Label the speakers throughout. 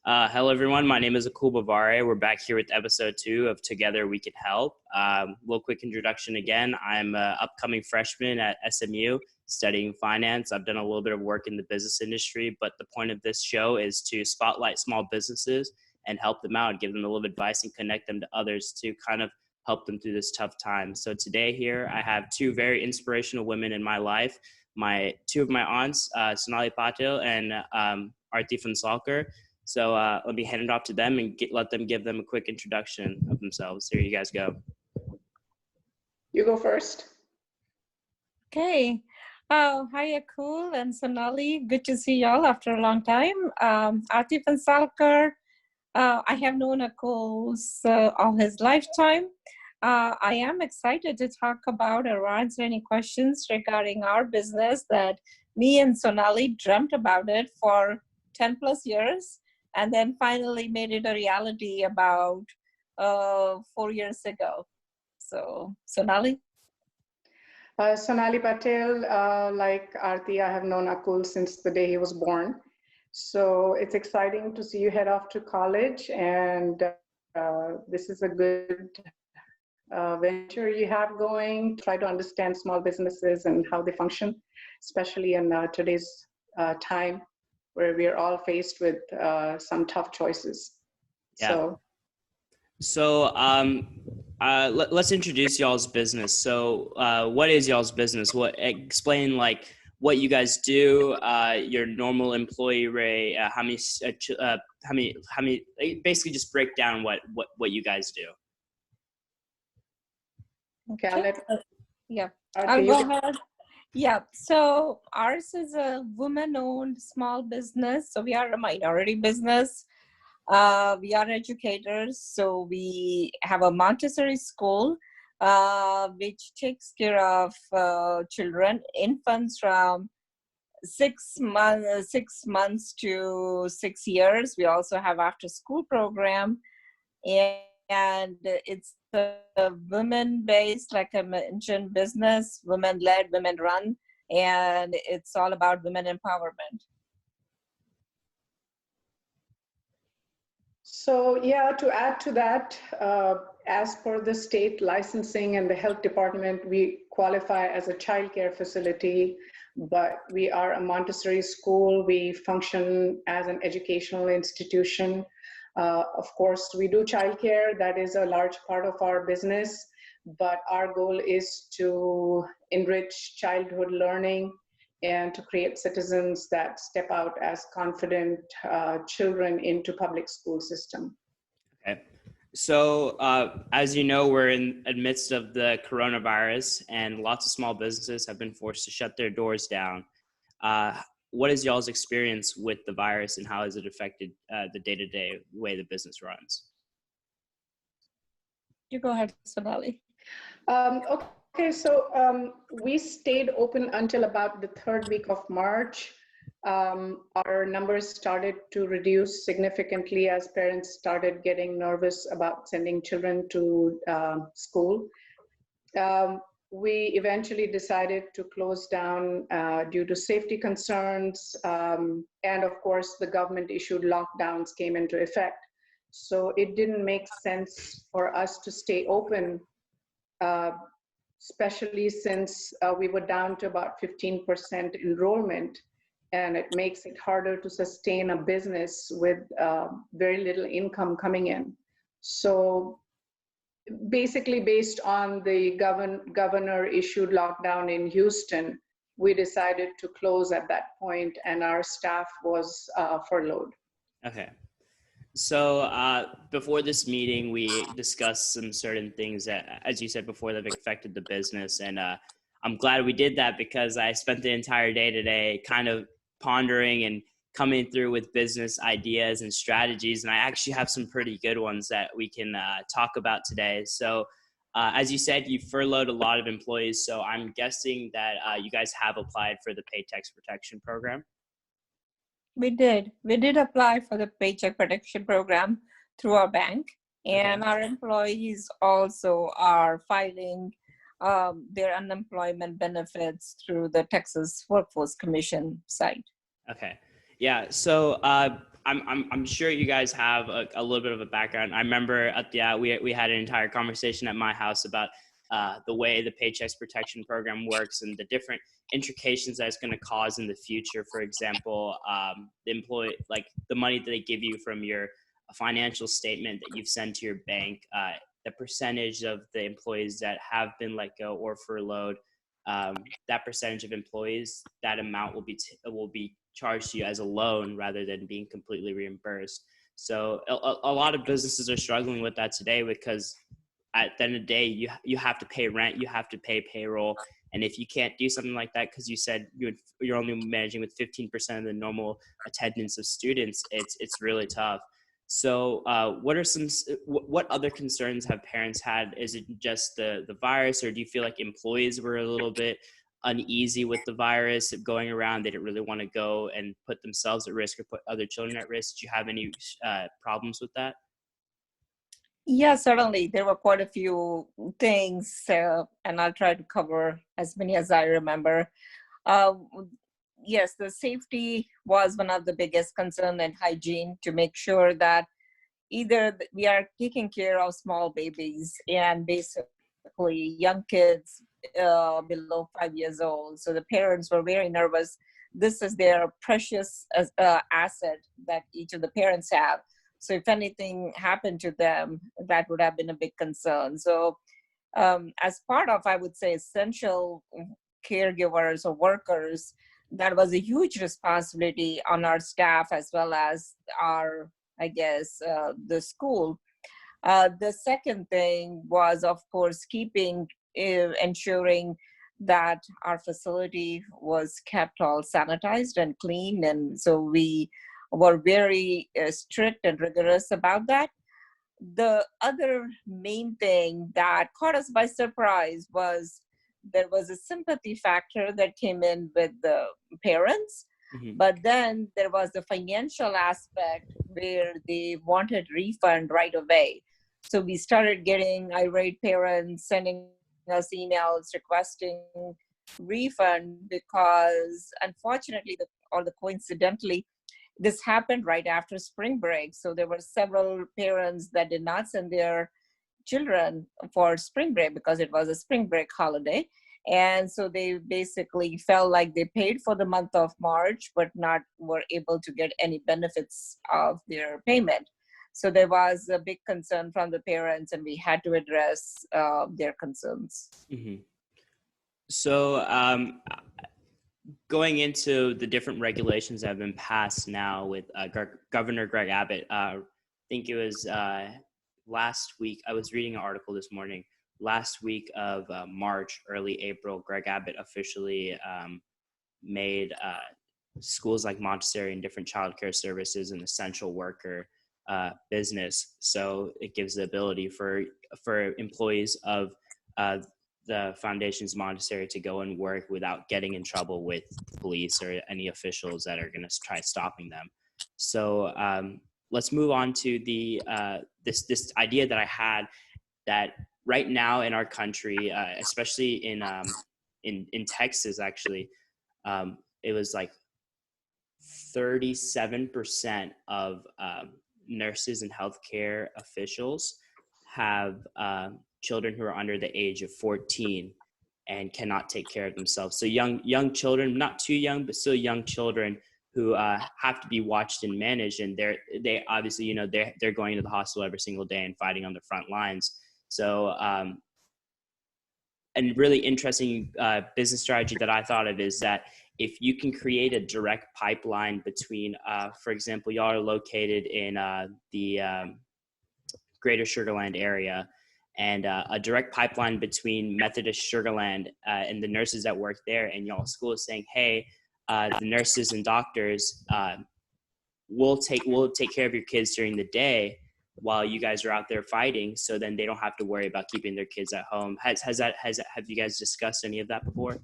Speaker 1: Hello, everyone. My name is Akul Bavare. We're back here with episode 2 of Together We Can Help. Little quick introduction again. I'm an upcoming freshman at SMU studying finance. I've done a little bit of work in the business industry, but the point of this show is to spotlight small businesses and help them out, give them a little advice and connect them to others to kind of help them through this tough time. So today here, I have 2 very inspirational women in my life. Two of my aunts, Sonali Patil and Aarti Phansalkar. So let me hand it off to them and let them give them a quick introduction of themselves. Here you guys go.
Speaker 2: You go first.
Speaker 3: Okay. Hi, Akul and Sonali. Good to see y'all after a long time. Aarti Phansalkar. I have known Akul all his lifetime. I am excited to talk about or answer any questions regarding our business that me and Sonali dreamt about it for 10 plus years and then finally made it a reality about 4 years ago. So, Sonali?
Speaker 2: Sonali Patil, like Aarti, I have known Akul since the day he was born. So it's exciting to see you head off to college, and this is a good venture you have going. Try to understand small businesses and how they function, especially in today's time where we are all faced with some tough choices.
Speaker 1: Yeah. So let's introduce y'all's business. So what is y'all's business? Explain like what you guys do, your normal employee rate, how many, basically just break down what you guys do.
Speaker 2: Okay,
Speaker 3: I'll go ahead. Yeah, so ours is a woman-owned small business. So we are a minority business. We are educators. So we have a Montessori school, which takes care of children, infants from 6 months to 6 years. We also have after-school program, and it's a women-based, like I mentioned, business, women-led, women-run, and it's all about women empowerment.
Speaker 2: So yeah, to add to that, as per the state licensing and the health department, we qualify as a childcare facility, but we are a Montessori school. We function as an educational institution. Of course, we do childcare. That is a large part of our business, but our goal is to enrich childhood learning and to create citizens that step out as confident children into public school system.
Speaker 1: Okay. So as you know, we're in the midst of the coronavirus and lots of small businesses have been forced to shut their doors down. What is y'all's experience with the virus and how has it affected the day-to-day way the business runs?
Speaker 3: You go ahead, Sonali.
Speaker 2: Okay, so we stayed open until about the 3rd week of March. Our numbers started to reduce significantly as parents started getting nervous about sending children to school. We eventually decided to close down due to safety concerns, and of course the government issued lockdowns came into effect. So it didn't make sense for us to stay open, especially since we were down to about 15% enrollment, and it makes it harder to sustain a business with very little income coming in. So basically, based on the governor issued lockdown in Houston, we decided to close at that point, and our staff was furloughed.
Speaker 1: Okay. So before this meeting, we discussed some certain things that, as you said before, that have affected the business. And I'm glad we did that because I spent the entire day today kind of pondering and coming through with business ideas and strategies. And I actually have some pretty good ones that we can talk about today. So as you said, you furloughed a lot of employees. So I'm guessing that you guys have applied for the Paycheck Protection Program.
Speaker 3: We did apply for the Paycheck Protection Program through our bank, and our employees also are filing their unemployment benefits through the Texas Workforce Commission site.
Speaker 1: Okay. Yeah. So I'm sure you guys have a little bit of a background. I remember we had an entire conversation at my house about the way the Paychecks Protection Program works and the different intrications that it's going to cause in the future. For example, the money that they give you from your financial statement that you've sent to your bank, the percentage of the employees that have been let go or furloughed, that percentage of employees, that amount will be charged to you as a loan rather than being completely reimbursed. So a lot of businesses are struggling with that today because at the end of the day, you have to pay rent, you have to pay payroll. And if you can't do something like that, because you said you're only managing with 15% of the normal attendance of students, it's really tough. So what other concerns have parents had? Is it just the virus, or do you feel like employees were a little bit uneasy with the virus going around? They didn't really want to go and put themselves at risk or put other children at risk. Do you have any problems with that?
Speaker 3: Yeah, certainly. There were quite a few things, and I'll try to cover as many as I remember. Yes, the safety was one of the biggest concerns, and hygiene, to make sure that either we are taking care of small babies and basically young kids below 5 years old. So the parents were very nervous. This is their precious asset that each of the parents have. So if anything happened to them, that would have been a big concern. So as part of, I would say, essential caregivers or workers, that was a huge responsibility on our staff as well as our, I guess, the school. The second thing was, of course, ensuring that our facility was kept all sanitized and clean. And so we were very strict and rigorous about that. The other main thing that caught us by surprise was there was a sympathy factor that came in with the parents, but then there was the financial aspect where they wanted refund right away. So we started getting irate parents sending us emails requesting refund because unfortunately, coincidentally, this happened right after spring break. So there were several parents that did not send their children for spring break because it was a spring break holiday. And so they basically felt like they paid for the month of March, but not were able to get any benefits of their payment. So there was a big concern from the parents, and we had to address their concerns.
Speaker 1: Mm-hmm. So going into the different regulations that have been passed now with Governor Greg Abbott, I think it was last week, I was reading an article this morning, last week of March, early April, Greg Abbott officially made schools like Montessori and different childcare services an essential worker business. So it gives the ability for employees of the Foundations Montessori to go and work without getting in trouble with police or any officials that are going to try stopping them. So let's move on to the this idea that I had that right now in our country, especially in Texas, actually, it was like 37% of nurses and healthcare officials have children who are under the age of 14 and cannot take care of themselves. So young children, not too young, but still young children who have to be watched and managed. And they obviously, they're going to the hospital every single day and fighting on the front lines. So, and really interesting business strategy that I thought of is that if you can create a direct pipeline between, for example, y'all are located in the Greater Sugar Land area, and a direct pipeline between Methodist Sugar Land and the nurses that work there and y'all school is saying, hey, the nurses and doctors we'll take care of your kids during the day while you guys are out there fighting, so then they don't have to worry about keeping their kids at home. Have you guys discussed any of that before?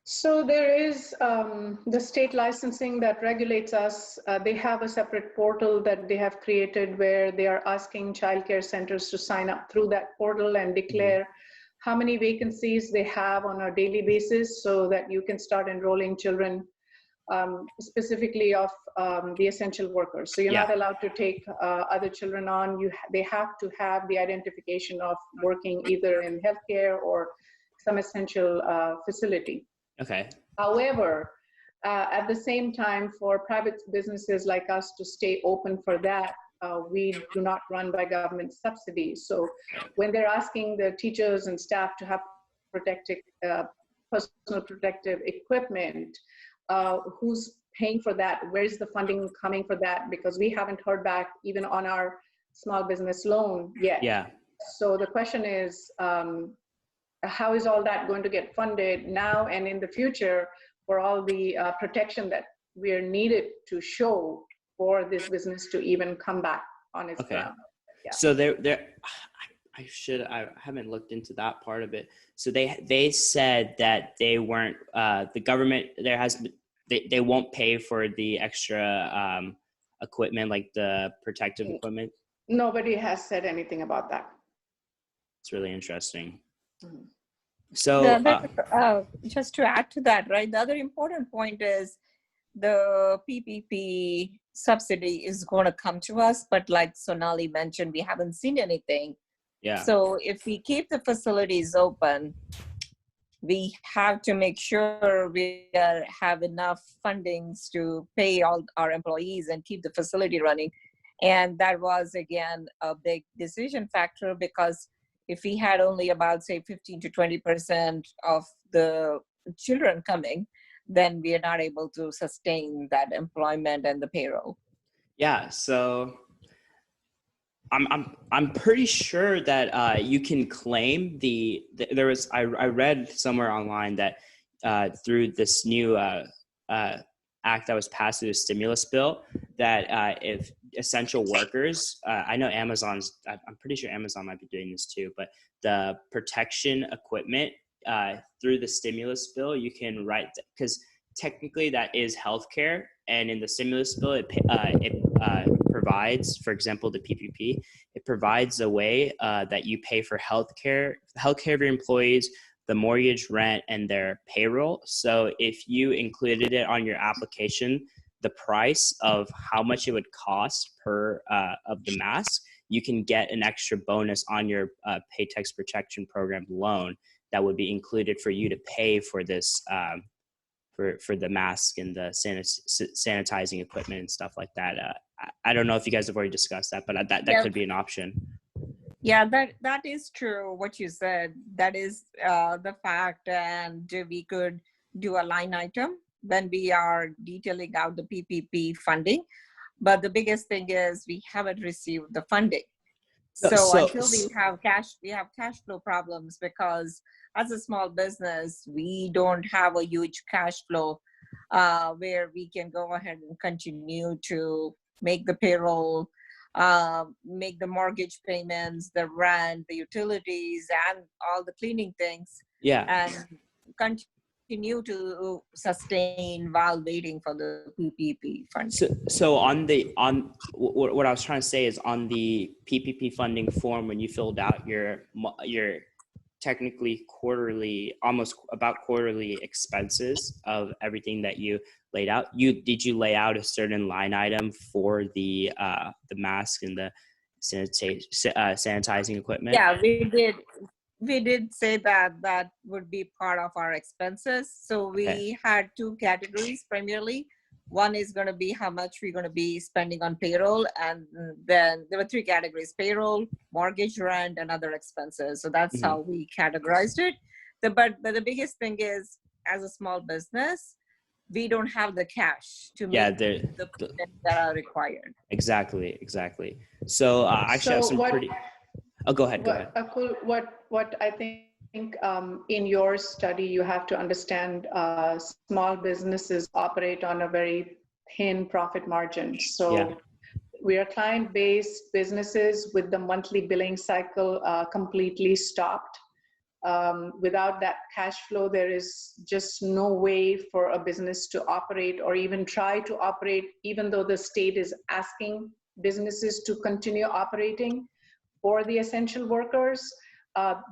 Speaker 2: So there is the state licensing that regulates us. They have a separate portal that they have created where they are asking childcare centers to sign up through that portal and declare how many vacancies they have on a daily basis so that you can start enrolling children specifically of the essential workers. So you're
Speaker 1: Yeah.
Speaker 2: not allowed to take other children on. They have to have the identification of working either in healthcare or some essential facility.
Speaker 1: Okay.
Speaker 2: However, at the same time, for private businesses like us to stay open for that, we do not run by government subsidies. So when they're asking the teachers and staff to have personal protective equipment, who's paying for that? Where's the funding coming for that? Because we haven't heard back even on our small business loan yet.
Speaker 1: Yeah.
Speaker 2: So the question is, how is all that going to get funded now and in the future for all the protection that we are needed to show for this business to even come back on its ground? Yeah.
Speaker 1: So I haven't looked into that part of it. So they said that they weren't, the government, they won't pay for the extra equipment, like the protective equipment.
Speaker 2: Nobody has said anything about that.
Speaker 1: It's really interesting.
Speaker 2: Mm-hmm.
Speaker 1: So
Speaker 3: just to add to that, right? The other important point is the PPP subsidy is going to come to us, but like Sonali mentioned, we haven't seen anything.
Speaker 1: Yeah.
Speaker 3: So if we keep the facilities open, we have to make sure we have enough fundings to pay all our employees and keep the facility running. And that was, again, a big decision factor, because if we had only about, say, 15 to 20% of the children coming, then we are not able to sustain that employment and the payroll.
Speaker 1: Yeah, so I'm pretty sure that you can claim there was I read somewhere online that through this new act that was passed through the stimulus bill, that if essential workers, I know I'm pretty sure Amazon might be doing this too, but the protection equipment through the stimulus bill, you can write, because technically that is healthcare, and in the stimulus bill it provides, for example, the PPP, it provides a way that you pay for healthcare of your employees, the mortgage, rent, and their payroll. So if you included it on your application, the price of how much it would cost per of the mask, you can get an extra bonus on your Paychex Protection Program loan that would be included for you to pay for this for the mask and the sanitizing equipment and stuff like that. I don't know if you guys have already discussed that, but that could be an option.
Speaker 3: Yeah, that is true. What you said, that is the fact, and we could do a line item when we are detailing out the PPP funding. But the biggest thing is we haven't received the funding. So until we have cash flow problems, because as a small business, we don't have a huge cash flow where we can go ahead and continue to make the payroll, make the mortgage payments, the rent, the utilities, and all the cleaning things.
Speaker 1: Yeah.
Speaker 3: And continue to sustain while waiting for the PPP funding.
Speaker 1: So on what I was trying to say is, on the PPP funding form, when you filled out your technically almost quarterly expenses of everything that you laid out, did you lay out a certain line item for the mask and the sanitizing equipment?
Speaker 3: Yeah, we did say that would be part of our expenses. So we had two categories primarily. One is going to be how much we're going to be spending on payroll, and then there were three categories: payroll, mortgage, rent, and other expenses. So that's how we categorized it. But the biggest thing is, as a small business, we don't have the cash to make the payments that are required.
Speaker 1: Exactly. So actually, I have some pretty. Oh, go ahead.
Speaker 2: Akul, what I think in your study, you have to understand small businesses operate on a very thin profit margin. So we are client-based businesses with the monthly billing cycle completely stopped. Without that cash flow, there is just no way for a business to operate or even try to operate, even though the state is asking businesses to continue operating. For the essential workers,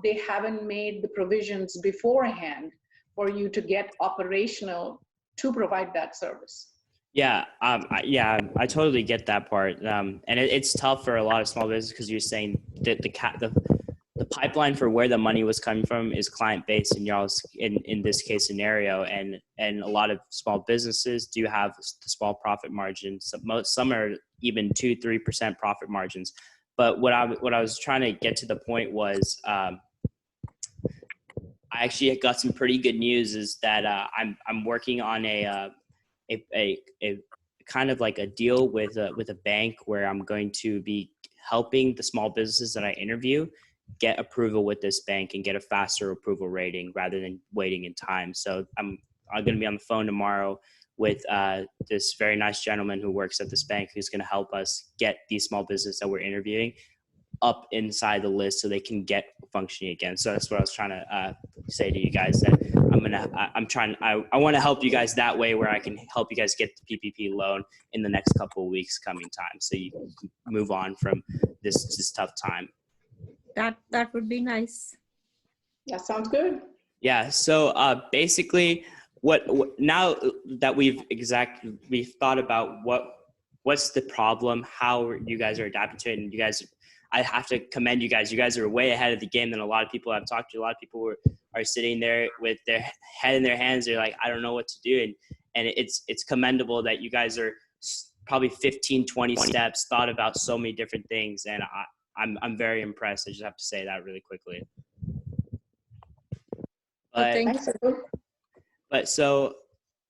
Speaker 2: they haven't made the provisions beforehand for you to get operational to provide that service.
Speaker 1: Yeah, I totally get that part, and it's tough for a lot of small businesses because you're saying that the pipeline for where the money was coming from is client based in y'all's in this case scenario, and a lot of small businesses do have the small profit margins. Some are even 2-3% profit margins. But what I was trying to get to the point was, I actually got some pretty good news. Is that I'm working on a kind of like a deal with a bank where I'm going to be helping the small businesses that I interview get approval with this bank and get a faster approval rating rather than waiting in time. So I'm going to be on the phone tomorrow with this very nice gentleman who works at this bank who's going to help us get these small businesses that we're interviewing up inside the list so they can get functioning again. So that's what I was trying to say to you guys, that I want to help you guys that way, where I can help you guys get the PPP loan in the next couple of weeks coming time, so you can move on from this tough time.
Speaker 3: That would be nice.
Speaker 2: That sounds good.
Speaker 1: Yeah. So basically, what now that we've thought about what's the problem, how you guys are adapting to it, and you guys, I have to commend you guys. You guys are way ahead of the game than a lot of people I've talked to. A lot of people are sitting there with their head in their hands. They're like, I don't know what to do. And it's commendable that you guys are probably 15, 20 steps, thought about so many different things. And I'm very impressed. I just have to say that really quickly. But so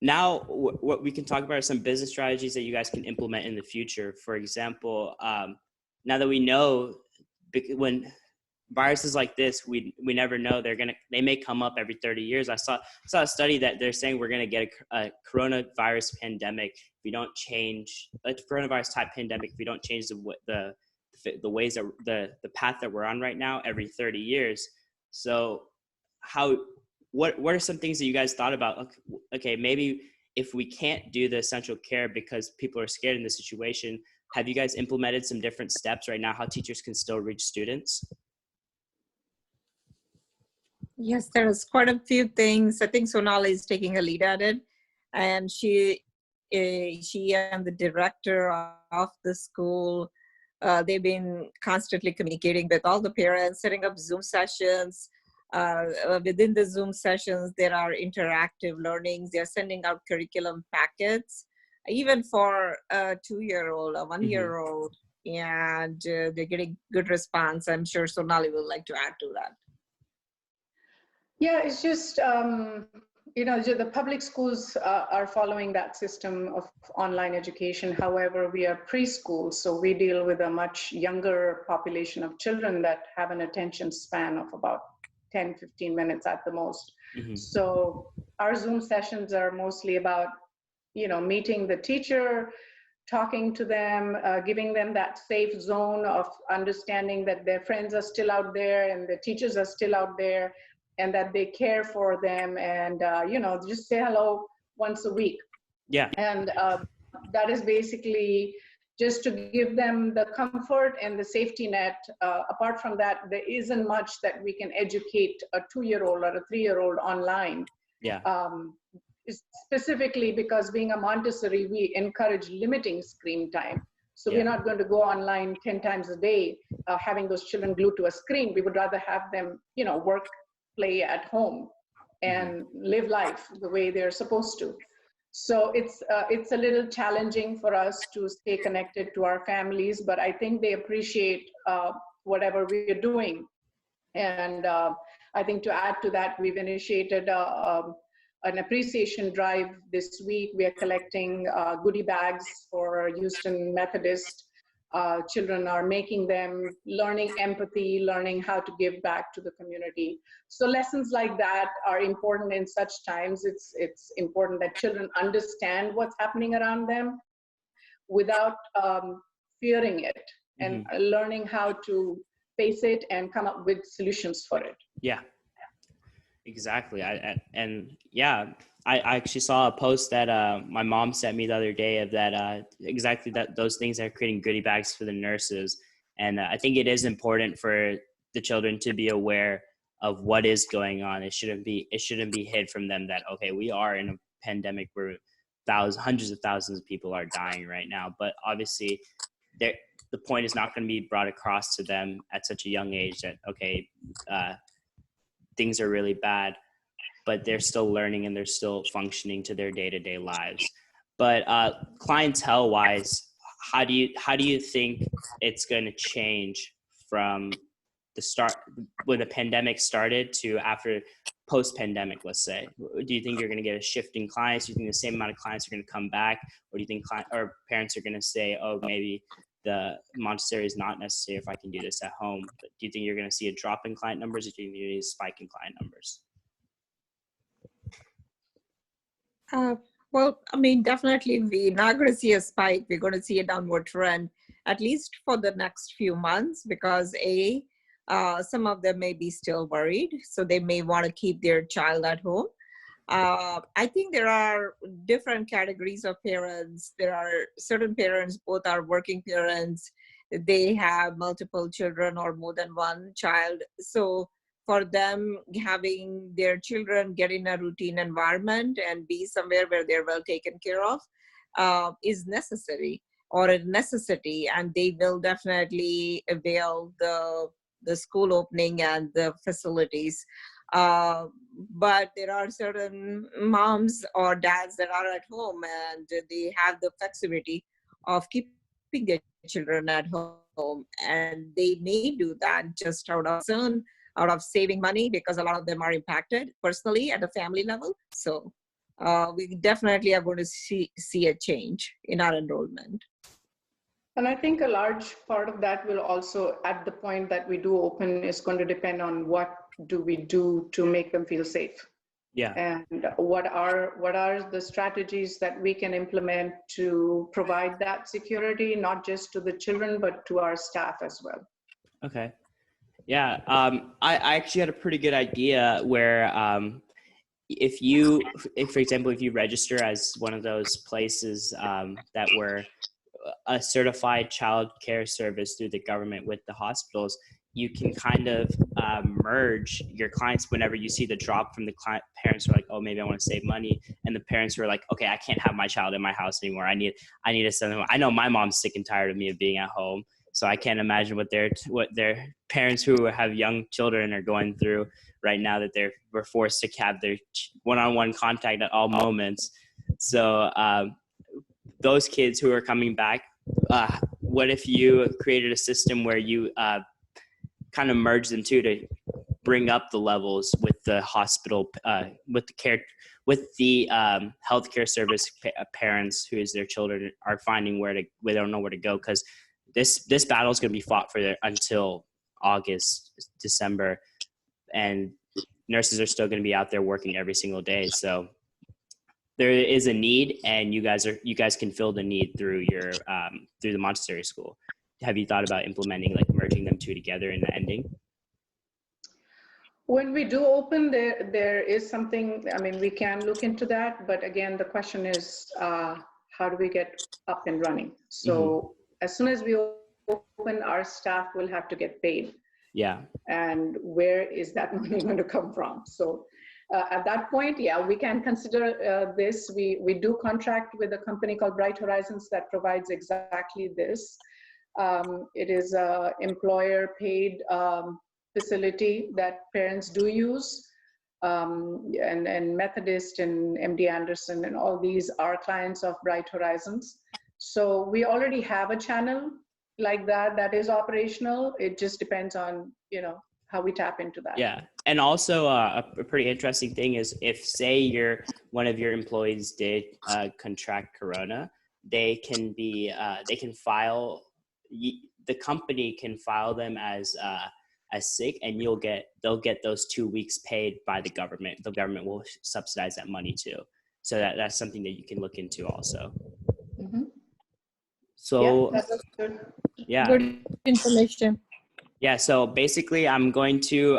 Speaker 1: now what we can talk about are some business strategies that you guys can implement in the future. For example, now that we know when viruses like this, we never know, they may come up every 30 years. I saw a study that they're saying we're going to get a coronavirus pandemic if we don't change, a coronavirus type pandemic if we don't change the ways that the path that we're on right now every 30 years. So what are some things that you guys thought about? Okay, maybe if we can't do the essential care because people are scared in this situation, have you guys implemented some different steps right now how teachers can still reach students?
Speaker 3: Yes, there's quite a few things. I think Sonali is taking a lead at it, and she and the director of the school, they've been constantly communicating with all the parents, setting up Zoom sessions. Within the Zoom sessions, there are interactive learnings. They're sending out curriculum packets, even for a 2-year-old, a 1-year-old, and they're getting good response. I'm sure Sonali will like to add to that.
Speaker 2: Yeah, it's just, the public schools are following that system of online education. However, we are preschool, so we deal with a much younger population of children that have an attention span of about 10, 15 minutes at the most. So our Zoom sessions are mostly about, meeting the teacher, talking to them, giving them that safe zone of understanding that their friends are still out there and the teachers are still out there, and that they care for them, and just say hello once a week.
Speaker 1: Yeah.
Speaker 2: And that is basically just to give them the comfort and the safety net. Apart from that, there isn't much that we can educate a 2-year-old or a 3-year-old online.
Speaker 1: Yeah.
Speaker 2: Specifically because being a Montessori, we encourage limiting screen time. So we're not going to go online 10 times a day, having those children glued to a screen. We would rather have them, work, play at home, and live life the way they're supposed to. So it's a little challenging for us to stay connected to our families, but I think they appreciate whatever we're doing. And I think to add to that, we've initiated an appreciation drive this week. We are collecting goodie bags for Houston Methodist. Children are making them, learning empathy, learning how to give back to the community. So lessons like that are important in such times. It's important that children understand what's happening around them without fearing it, and learning how to face it and come up with solutions for it.
Speaker 1: Yeah, exactly. I actually saw a post that my mom sent me the other day of that those things that are creating goodie bags for the nurses. And I think it is important for the children to be aware of what is going on. It shouldn't be hid from them that, okay, we are in a pandemic where hundreds of thousands of people are dying right now. But obviously, the point is not going to be brought across to them at such a young age that, okay, things are really bad, but they're still learning and they're still functioning to their day-to-day lives. But clientele wise, how do you think it's going to change from the start when the pandemic started to after post-pandemic, let's say? Do you think you're going to get a shift in clients? Do you think the same amount of clients are going to come back? Or do you think or parents are going to say, oh, maybe the Montessori is not necessary if I can do this at home? But do you think you're going to see a drop in client numbers, or do you think you're going to see a spike in client numbers?
Speaker 3: Well, I mean, definitely we're not going to see a spike. We're going to see a downward trend, at least for the next few months, because some of them may be still worried, so they may want to keep their child at home. I think there are different categories of parents. There are certain parents, both are working parents. They have multiple children or more than one child. So for them, having their children get in a routine environment and be somewhere where they're well taken care of is necessary or a necessity, and they will definitely avail the school opening and the facilities. But there are certain moms or dads that are at home and they have the flexibility of keeping their children at home, and they may do that just out of concern, out of saving money, because a lot of them are impacted personally at the family level. So we definitely are going to see a change in our enrollment.
Speaker 2: And I think a large part of that will also, at the point that we do open, is going to depend on what do we do to make them feel safe.
Speaker 1: Yeah.
Speaker 2: And what are the strategies that we can implement to provide that security, not just to the children, but to our staff as well.
Speaker 1: Okay. Yeah. I actually had a pretty good idea where if for example, if you register as one of those places that were a certified child care service through the government with the hospitals, you can kind of merge your clients whenever you see the drop from the parents who are like, oh, maybe I want to save money. And the parents who are like, okay, I can't have my child in my house anymore. I need to send them home. I know my mom's sick and tired of me of being at home. So I can't imagine what their parents who have young children are going through right now, that we're forced to have their one-on-one contact at all moments. So those kids who are coming back, what if you created a system where you kind of merge them too, to bring up the levels with the hospital, with the healthcare service parents whose their children are finding they don't know where to go, because this battle is going to be fought until August, December, and nurses are still going to be out there working every single day. So there is a need, and you guys can fill the need through the Montessori school. Have you thought about implementing, like merging them two together in the ending?
Speaker 2: When we do open, there is something, I mean, we can look into that, but again, the question is, how do we get up and running? So as soon as we open, our staff will have to get paid.
Speaker 1: Yeah.
Speaker 2: And where is that money going to come from? So at that point, yeah, we can consider this. We do contract with a company called Bright Horizons that provides exactly this. It is an employer-paid facility that parents do use, and Methodist and MD Anderson and all these are clients of Bright Horizons. So we already have a channel like that is operational. It just depends on, how we tap into that.
Speaker 1: Yeah. And also a pretty interesting thing is, if say one of your employees did contract corona, they can file, the company can file them as sick, and they'll get those 2 weeks paid by the government. The government will subsidize that money too. So that's something that you can look into also.
Speaker 2: Mm-hmm.
Speaker 1: So
Speaker 2: yeah, that's good.
Speaker 1: Yeah.
Speaker 3: Good information.
Speaker 1: Yeah. So basically, I'm going to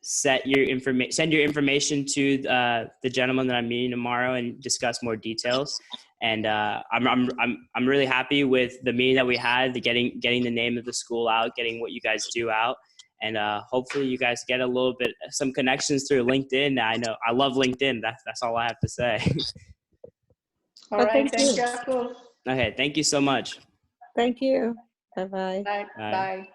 Speaker 1: send your information to the gentleman that I'm meeting tomorrow and discuss more details. And I'm really happy with the meeting that we had, getting the name of the school out, getting what you guys do out, and hopefully you guys get some connections through LinkedIn. I know I love LinkedIn. That's all I have to say.
Speaker 2: All right. Thank you.
Speaker 1: Okay. Thank you so much.
Speaker 3: Thank you. Bye-bye.
Speaker 2: Bye.
Speaker 1: Bye.
Speaker 2: Bye.